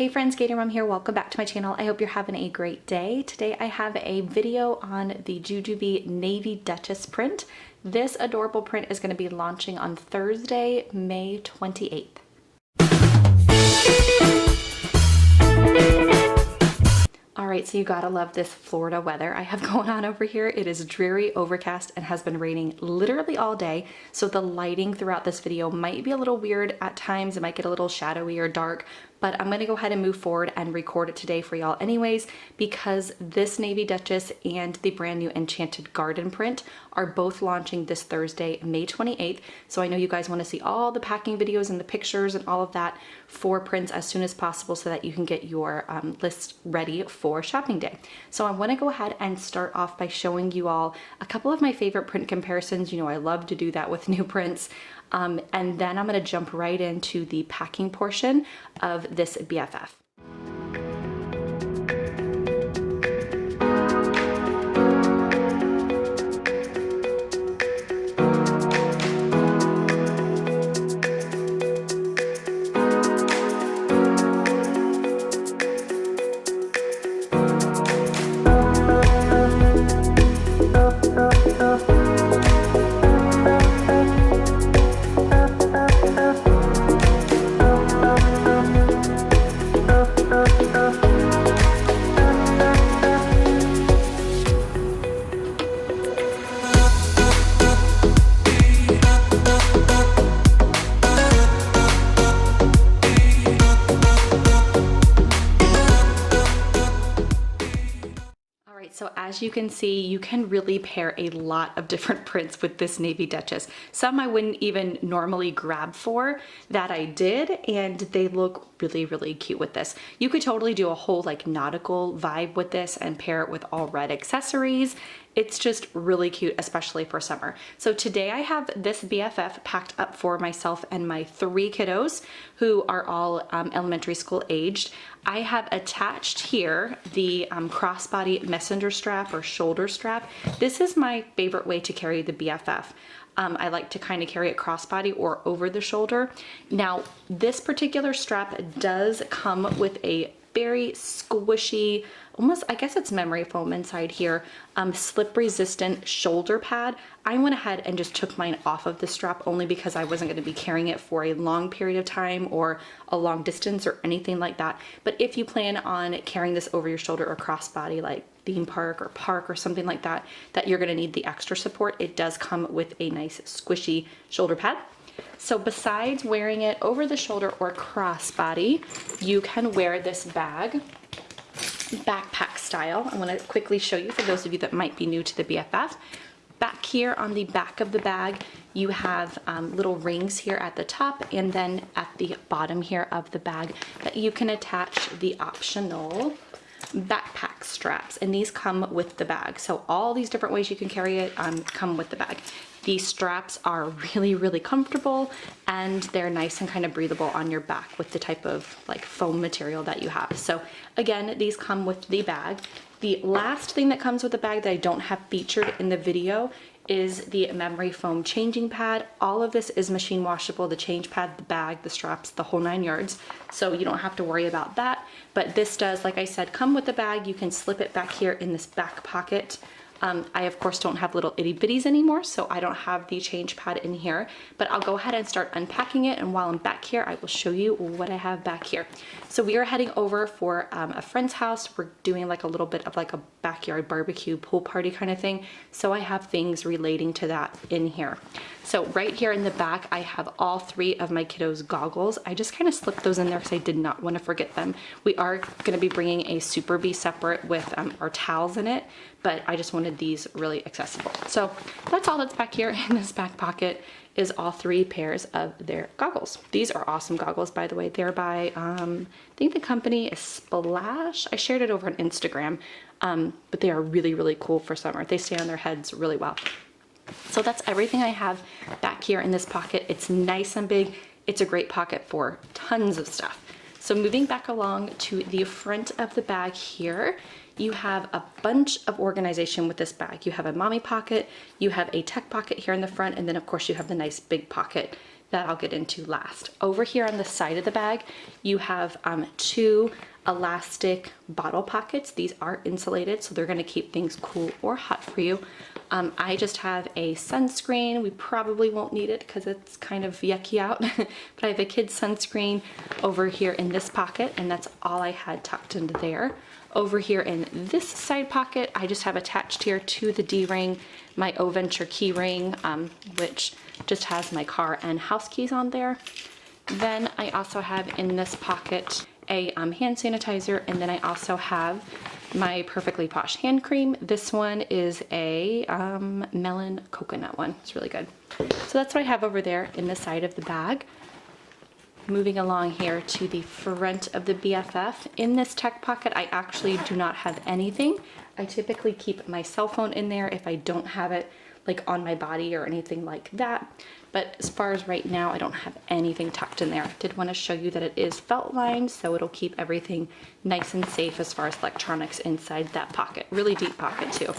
Hey friends, Gator Mom here. Welcome back to my channel. I hope you're having a great day. Today I have a video on the Jujubee Navy Duchess print. This adorable print is going to be launching on Thursday, May 28th. Alright, so you gotta love this Florida weather I have going on over here. It is dreary, overcast, and has been raining literally all day. So the lighting throughout this video might be a little weird at times. It might get a little shadowy or dark, but I'm gonna go ahead and move forward and record it today for y'all anyways, because this Navy Duchess and the brand new Enchanted Garden print are both launching this Thursday, May 28th. So I know you guys wanna see all the packing videos and the pictures and all of that for prints as soon as possible so that you can get your list ready for shopping day. So I wanna go ahead and start off by showing you all a couple of my favorite print comparisons. You know, I love to do that with new prints. And then I'm gonna jump right into the packing portion of this BFF. So as you can see, you can really pair a lot of different prints with this Navy Duchess. Some I wouldn't even normally grab for, that I did, and they look really, really cute with this. You could totally do a whole like nautical vibe with this and pair it with all red accessories. It's just really cute, especially for summer. So today I have this BFF packed up for myself and my 3 kiddos who are all elementary school aged. I have attached here the crossbody messenger strap or shoulder strap. This is my favorite way to carry the BFF. I like to kind of carry it crossbody or over the shoulder. Now, this particular strap does come with a very squishy, almost, I guess it's memory foam inside here, slip resistant shoulder pad. I went ahead and just took mine off of the strap only because I wasn't going to be carrying it for a long period of time or a long distance or anything like that. But if you plan on carrying this over your shoulder or crossbody, like theme park or something like that, that you're going to need the extra support, it does come with a nice squishy shoulder pad. So besides wearing it over the shoulder or crossbody, you can wear this bag backpack style. I want to quickly show you for those of you that might be new to the BFF. Back here on the back of the bag, you have little rings here at the top, and then at the bottom here of the bag that you can attach the optional backpack straps, and these come with the bag. So all these different ways you can carry it come with the bag. These straps are really, really comfortable, and they're nice and kind of breathable on your back with the type of like foam material that you have. So again, these come with the bag. The last thing that comes with the bag that I don't have featured in the video is the memory foam changing pad. All of this is machine washable, the change pad, the bag, the straps, the whole 9 yards. So you don't have to worry about that. But this does, like I said, come with the bag. You can slip it back here in this back pocket. I of course don't have little itty bitties anymore, so I don't have the change pad in here, but I'll go ahead and start unpacking it, and while I'm back here, I will show you what I have back here. So we are heading over for a friend's house. We're doing like a little bit of like a backyard barbecue pool party kind of thing, so I have things relating to that in here. So right here in the back, I have all 3 of my kiddos' goggles. I just kind of slipped those in there because I did not want to forget them. We are going to be bringing a Super Bee separate with our towels in it, but I just wanted these really accessible. So that's all that's back here in this back pocket is all 3 pairs of their goggles. These are awesome goggles, by the way. They're by, I think the company is Splash. I shared it over on Instagram, but they are really, really cool for summer. They stay on their heads really well. So that's everything I have back here in this pocket. It's nice and big. It's a great pocket for tons of stuff. So moving back along to the front of the bag here, you have a bunch of organization with this bag. You have a mommy pocket, you have a tech pocket here in the front, and then of course you have the nice big pocket that I'll get into last. Over here on the side of the bag, you have 2 elastic bottle pockets. These are insulated, so they're gonna keep things cool or hot for you. I just have a sunscreen. We probably won't need it because it's kind of yucky out, but I have a kid's sunscreen over here in this pocket, and that's all I had tucked into there. Over here in this side pocket, I just have attached here to the D-ring my O-Venture key ring, which just has my car and house keys on there. Then I also have in this pocket a hand sanitizer, and then I also have my Perfectly Posh hand cream. This one is a melon coconut one. It's really good. So that's what I have over there in the side of the bag. Moving along here to the front of the BFF. In this tech pocket, I actually do not have anything. I typically keep my cell phone in there if I don't have it like on my body or anything like that. But as far as right now, I don't have anything tucked in there. I did want to show you that it is felt lined, so it'll keep everything nice and safe as far as electronics inside that pocket. Really deep pocket too.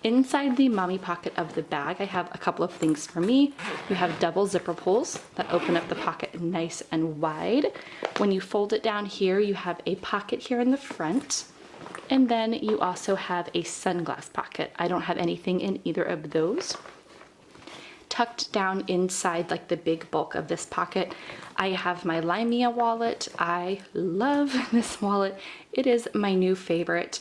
Inside the mommy pocket of the bag, I have a couple of things for me. You have double zipper pulls that open up the pocket nice and wide. When you fold it down here, you have a pocket here in the front. And then you also have a sunglass pocket. I don't have anything in either of those. Tucked down inside like the big bulk of this pocket, I have my Limea wallet. I love this wallet. It is my new favorite.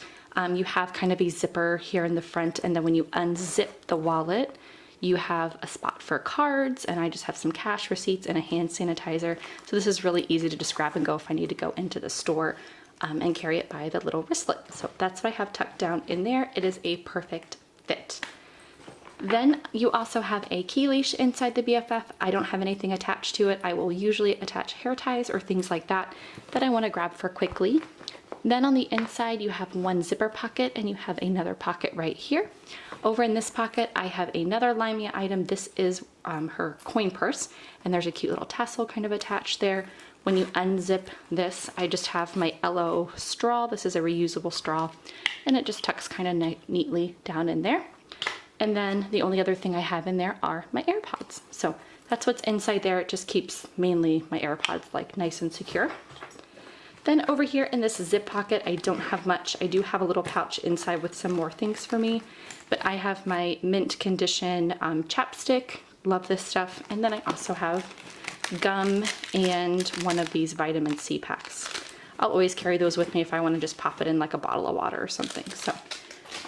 You have kind of a zipper here in the front, and then when you unzip the wallet, you have a spot for cards, and I just have some cash receipts and a hand sanitizer. So this is really easy to just grab and go if I need to go into the store and carry it by the little wristlet. So that's what I have tucked down in there. It is a perfect fit. Then you also have a key leash inside the BFF. I don't have anything attached to it. I will usually attach hair ties or things like that that I want to grab for quickly. Then on the inside, you have one zipper pocket, and you have another pocket right here. Over in this pocket, I have another Limea item. This is her coin purse, and there's a cute little tassel kind of attached there. When you unzip this, I just have my LO straw. This is a reusable straw, and it just tucks kind of neatly down in there. And then the only other thing I have in there are my AirPods. So that's what's inside there. It just keeps mainly my AirPods like nice and secure. Then over here in this zip pocket, I don't have much. I do have a little pouch inside with some more things for me, but I have my mint condition chapstick. Love this stuff. And then I also have gum and one of these vitamin C packs. I'll always carry those with me if I want to just pop it in like a bottle of water or something. So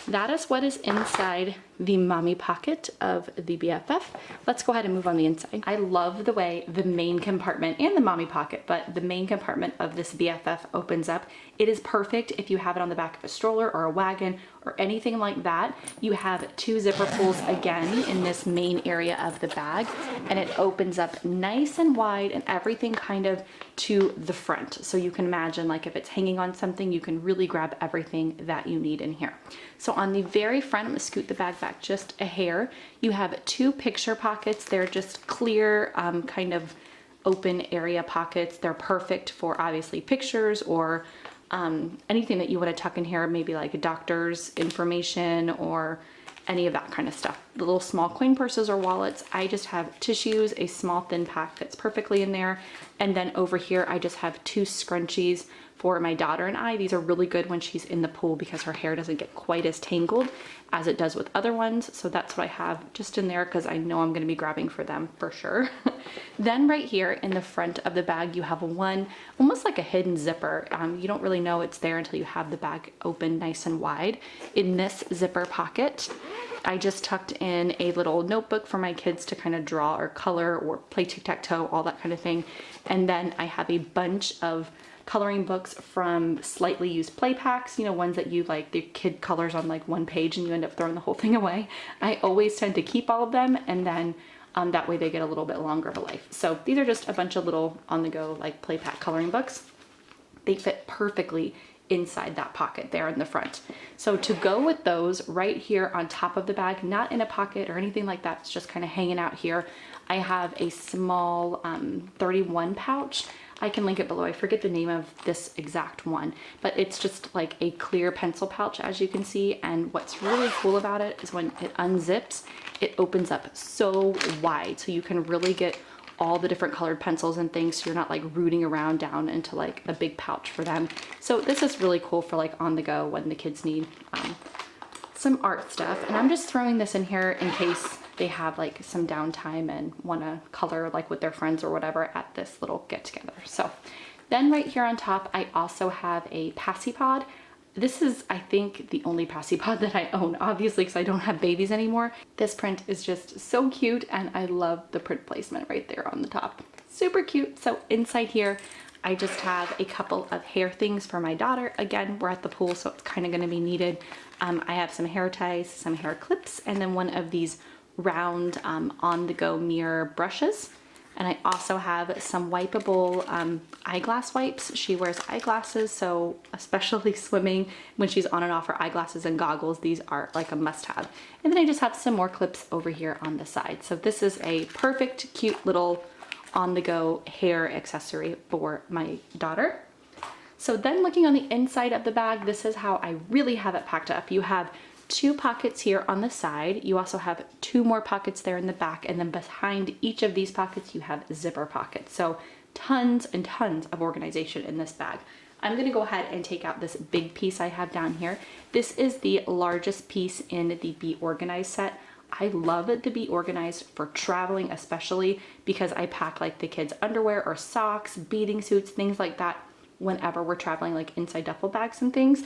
that is what is inside the mommy pocket of the BFF. Let's go ahead and move on the inside. I love the way the main compartment and the mommy pocket, but the main compartment of this BFF opens up. It is perfect if you have it on the back of a stroller or a wagon or anything like that. You have 2 zipper pulls again in this main area of the bag, and it opens up nice and wide and everything kind of to the front. So you can imagine like if it's hanging on something, you can really grab everything that you need in here. So on the very front, I'm gonna scoot the bag back just a hair. You have 2 picture pockets. They're just clear kind of open area pockets. They're perfect for obviously pictures or anything that you want to tuck in here, maybe like a doctor's information or any of that kind of stuff. The little small coin purses or wallets, I just have tissues, a small thin pack that's perfectly in there. And then over here, I just have 2 scrunchies for my daughter and I. These are really good when she's in the pool because her hair doesn't get quite as tangled as it does with other ones. So that's what I have just in there because I know I'm going to be grabbing for them for sure. Then right here in the front of the bag, you have one almost like a hidden zipper. You don't really know it's there until you have the bag open nice and wide. In this zipper pocket, I just tucked in a little notebook for my kids to kind of draw or color or play tic-tac-toe, all that kind of thing. And then I have a bunch of coloring books from slightly used play packs, you know, ones that you like, the kid colors on like 1 page and you end up throwing the whole thing away. I always tend to keep all of them, and then that way they get a little bit longer of a life. So these are just a bunch of little on-the-go like play pack coloring books. They fit perfectly inside that pocket there in the front. So to go with those right here on top of the bag, not in a pocket or anything like that, it's just kind of hanging out here, I have a small 31 pouch. I can link it below. I forget the name of this exact one, but it's just like a clear pencil pouch, as you can see. And what's really cool about it is when it unzips, it opens up so wide. So you can really get all the different colored pencils and things, so you're not like rooting around down into like a big pouch for them. So this is really cool for like on the go when the kids need some art stuff. And I'm just throwing this in here in case they have like some downtime and want to color like with their friends or whatever at this little get together. So then right here on top, I also have a Posse Pod. This is, I think, the only Posse Pod that I own, obviously, because I don't have babies anymore. This print is just so cute, and I love the print placement right there on the top. Super cute. So inside here, I just have a couple of hair things for my daughter. Again, we're at the pool, so it's kind of going to be needed. I have some hair ties, some hair clips, and then one of these round on-the-go mirror brushes. And I also have some wipeable eyeglass wipes. She wears eyeglasses, so especially swimming, when she's on and off her eyeglasses and goggles, these are like a must-have. And then I just have some more clips over here on the side. So this is a perfect, cute little on-the-go hair accessory for my daughter. So then looking on the inside of the bag, this is how I really have it packed up. You have 2 pockets here on the side. You also have 2 more pockets there in the back, and then behind each of these pockets you have zipper pockets. So tons and tons of organization in this bag. I'm gonna go ahead and take out this big piece I have down here. This is the largest piece in the Be Organized set. I love the Be Organized for traveling, especially because I pack like the kids' underwear or socks, bathing suits, things like that whenever we're traveling, like inside duffel bags and things.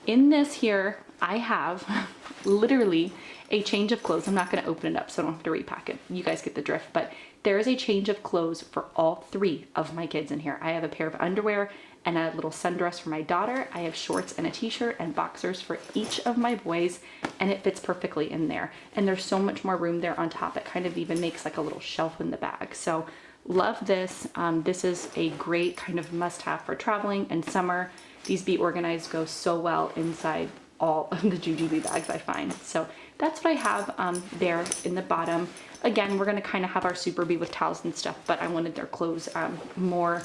In this here, I have literally a change of clothes. I'm not going to open it up so I don't have to repack it. You guys get the drift, but there is a change of clothes for all 3 of my kids in here. I have a pair of underwear and a little sundress for my daughter. I have shorts and a t-shirt and boxers for each of my boys, and it fits perfectly in there. And there's so much more room there on top. It kind of even makes like a little shelf in the bag. So love this. This is a great kind of must-have for traveling and summer. These Be Organized go so well inside all of the Jujube bags, I find. So that's what I have there in the bottom. Again, we're going to kind of have our Super Be with towels and stuff, but I wanted their clothes more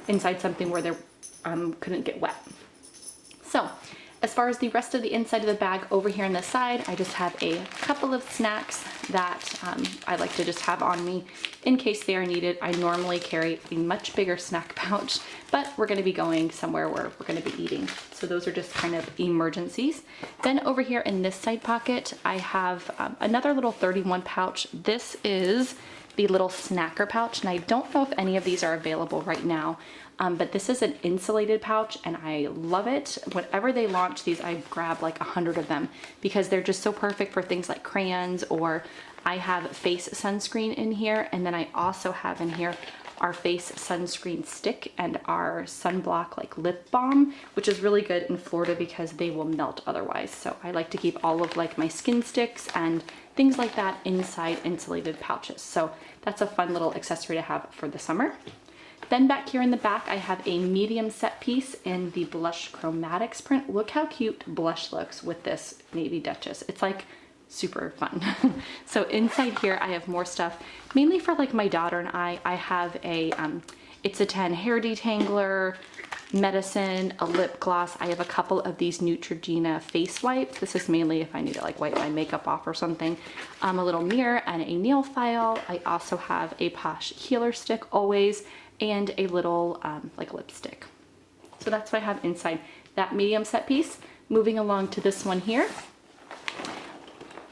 inside something where they couldn't get wet. So as far as the rest of the inside of the bag, over here on the side, I just have a couple of snacks that I like to just have on me in case they are needed. I normally carry a much bigger snack pouch, but we're going to be going somewhere where we're going to be eating. So those are just kind of emergencies. Then over here in this side pocket, I have another little 31 pouch. This is the little snacker pouch, and I don't know if any of these are available right now. But this is an insulated pouch, and I love it. Whenever they launch these, I grab like 100 of them because they're just so perfect for things like crayons, or I have face sunscreen in here, and then I also have in here our face sunscreen stick and our sunblock like lip balm, which is really good in Florida because they will melt otherwise. So I like to keep all of like my skin sticks and things like that inside insulated pouches. So that's a fun little accessory to have for the summer. Then back here in the back, I have a medium set piece in the Blush Chromatics print. Look how cute Blush looks with this navy Duchess. It's like super fun. So inside here, I have more stuff, mainly for like my daughter and I. I have a It's a 10 hair detangler, medicine, a lip gloss. I have a couple of these Neutrogena face wipes. This is mainly if I need to like wipe my makeup off or something. A little mirror and a nail file. I also have a Posh healer stick always, and a little like lipstick. So that's what I have inside that medium set piece. Moving along to this one here.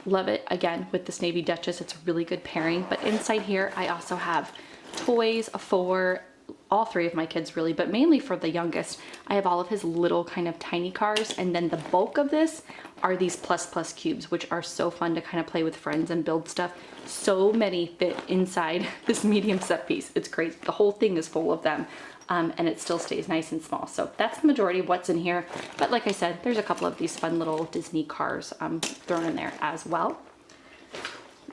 Love it, again, with this navy Duchess. It's a really good pairing. But inside here, I also have toys for all 3 of my kids really, but mainly for the youngest. I have all of his little kind of tiny cars, and then the bulk of this are these plus cubes, which are so fun to kind of play with friends and build stuff. So many fit inside this medium set piece. It's crazy. The whole thing is full of them, and it still stays nice and small. So that's the majority of what's in here. But like I said, there's a couple of these fun little Disney cars thrown in there as well.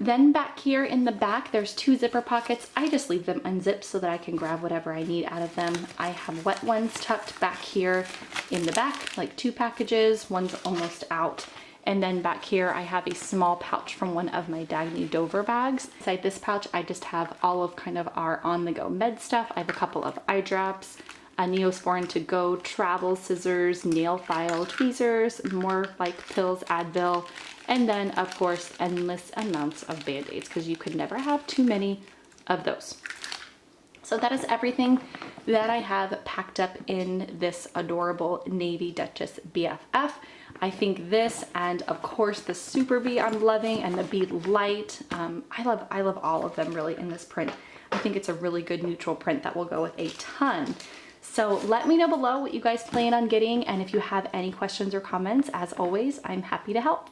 Then back here in the back, there's 2 zipper pockets. I just leave them unzipped so that I can grab whatever I need out of them. I have wet ones tucked back here in the back, like 2 packages. One's almost out. And then back here, I have a small pouch from one of my Dagny Dover bags. Inside this pouch, I just have all of kind of our on-the-go med stuff. I have a couple of eye drops, a Neosporin to go, travel scissors, nail file, tweezers, more like pills, Advil, and then of course endless amounts of band-aids because you could never have too many of those. So that is everything that I have packed up in this adorable navy Duchess BFF. I think this, and of course the Super Bee I'm loving, and the Bee Light. I love all of them really in this print. I think it's a really good neutral print that will go with a ton. So let me know below what you guys plan on getting, and if you have any questions or comments, as always, I'm happy to help.